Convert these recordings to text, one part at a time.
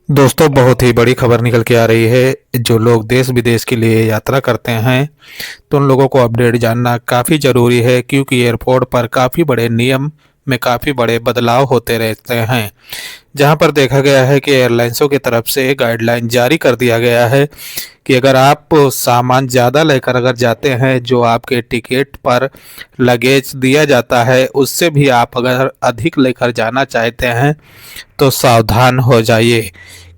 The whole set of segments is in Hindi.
दोस्तों, बहुत ही बड़ी खबर निकल के आ रही है। जो लोग देश विदेश के लिए यात्रा करते हैं तो उन लोगों को अपडेट जानना काफ़ी ज़रूरी है, क्योंकि एयरपोर्ट पर काफ़ी बड़े नियम में काफ़ी बड़े बदलाव होते रहते हैं। जहां पर देखा गया है कि एयरलाइंसों की तरफ से गाइडलाइन जारी कर दिया गया है कि अगर आप सामान ज़्यादा लेकर अगर जाते हैं, जो आपके टिकट पर लगेज दिया जाता है उससे भी आप अगर अधिक लेकर जाना चाहते हैं तो सावधान हो जाइए।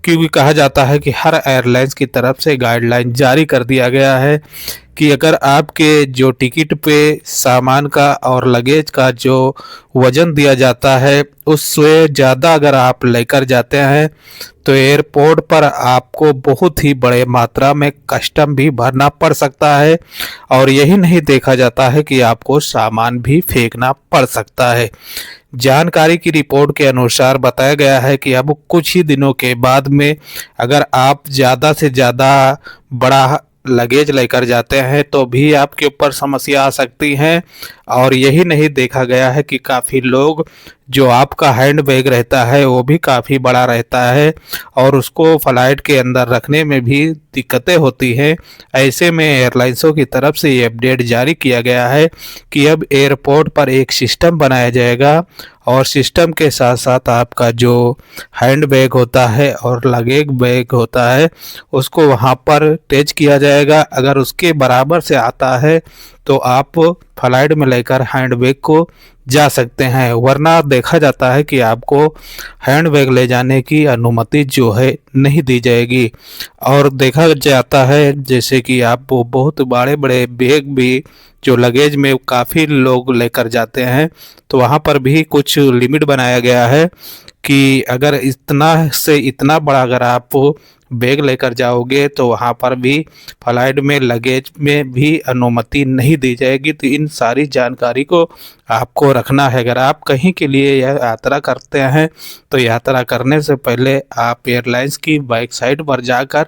क्योंकि कहा जाता है कि हर एयरलाइंस की तरफ से गाइडलाइन जारी कर दिया गया है कि अगर आपके जो टिकट पे सामान का और लगेज का जो वज़न दिया जाता है उससे ज़्यादा अगर आप लेकर जाते हैं तो एयरपोर्ट पर आपको बहुत ही बड़े मात्रा में कस्टम भी भरना पड़ सकता है। और यही नहीं देखा जाता है कि आपको सामान भी फेंकना पड़ सकता है। जानकारी की रिपोर्ट के अनुसार बताया गया है कि अब कुछ ही दिनों के बाद में अगर आप ज़्यादा से ज़्यादा बड़ा लगेज लेकर जाते हैं तो भी आपके ऊपर समस्या आ सकती हैं। और यही नहीं देखा गया है कि काफ़ी लोग जो आपका हैंड बैग रहता है वो भी काफ़ी बड़ा रहता है और उसको फ़्लाइट के अंदर रखने में भी दिक्कतें होती हैं। ऐसे में एयरलाइंसों की तरफ से ये अपडेट जारी किया गया है कि अब एयरपोर्ट पर एक सिस्टम बनाया जाएगा और सिस्टम के साथ साथ आपका जो हैंड बैग होता है और लगेज बैग होता है उसको वहाँ पर अटैच किया जाएगा। अगर उसके बराबर से आता है तो आप फ्लाइट में लेकर हैंड बैग को जा सकते हैं, वरना देखा जाता है कि आपको हैंड बैग ले जाने की अनुमति जो है नहीं दी जाएगी। और देखा जाता है जैसे कि आप वो बहुत बड़े बड़े बैग भी जो लगेज में काफ़ी लोग लेकर जाते हैं तो वहाँ पर भी कुछ लिमिट बनाया गया है कि अगर इतना से इतना बड़ा अगर आप बैग लेकर जाओगे तो वहाँ पर भी फ्लाइट में लगेज में भी अनुमति नहीं दी जाएगी। तो इन सारी जानकारी को आपको रखना है। अगर आप कहीं के लिए यह यात्रा करते हैं तो यात्रा करने से पहले आप एयरलाइंस की वेबसाइट पर जाकर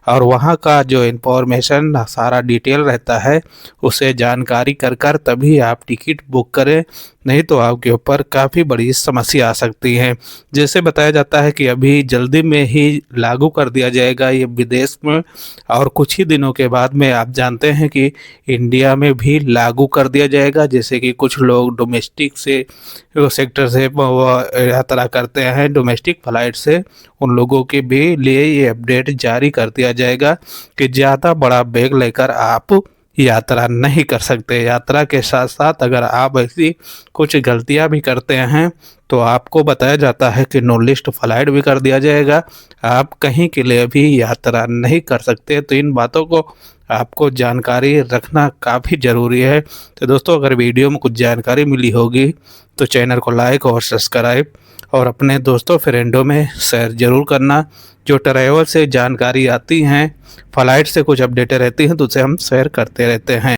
और वहाँ का जो इन्फॉर्मेशन सारा डिटेल रहता है उसे जानकारी कर तभी आप टिकट बुक करें, नहीं तो आपके ऊपर काफ़ी बड़ी समस्या आ सकती है। जैसे बताया जाता है कि अभी जल्दी में ही लागू कर दिया जाएगा ये विदेश में, और कुछ ही दिनों के बाद में आप जानते हैं कि इंडिया में भी लागू कर दिया जाएगा। जैसे कि कुछ लोग डोमेस्टिक से सेक्टर से यात्रा करते हैं, डोमेस्टिक फ्लाइट से, उन लोगों के भी लिए ये अपडेट जारी कर दिया जाएगा कि ज़्यादा बड़ा बैग लेकर आप यात्रा नहीं कर सकते। यात्रा के साथ साथ अगर आप ऐसी कुछ गलतियां भी करते हैं तो आपको बताया जाता है कि नो लिस्ट फ्लाइट भी कर दिया जाएगा, आप कहीं के लिए भी यात्रा नहीं कर सकते। तो इन बातों को आपको जानकारी रखना काफ़ी ज़रूरी है। तो दोस्तों, अगर वीडियो में कुछ जानकारी मिली होगी तो चैनल को लाइक और सब्सक्राइब और अपने दोस्तों फ्रेंडों में शेयर ज़रूर करना। जो ट्रैवल से जानकारी आती हैं, फ़्लाइट से कुछ अपडेटें रहती हैं तो उसे हम शेयर करते रहते हैं।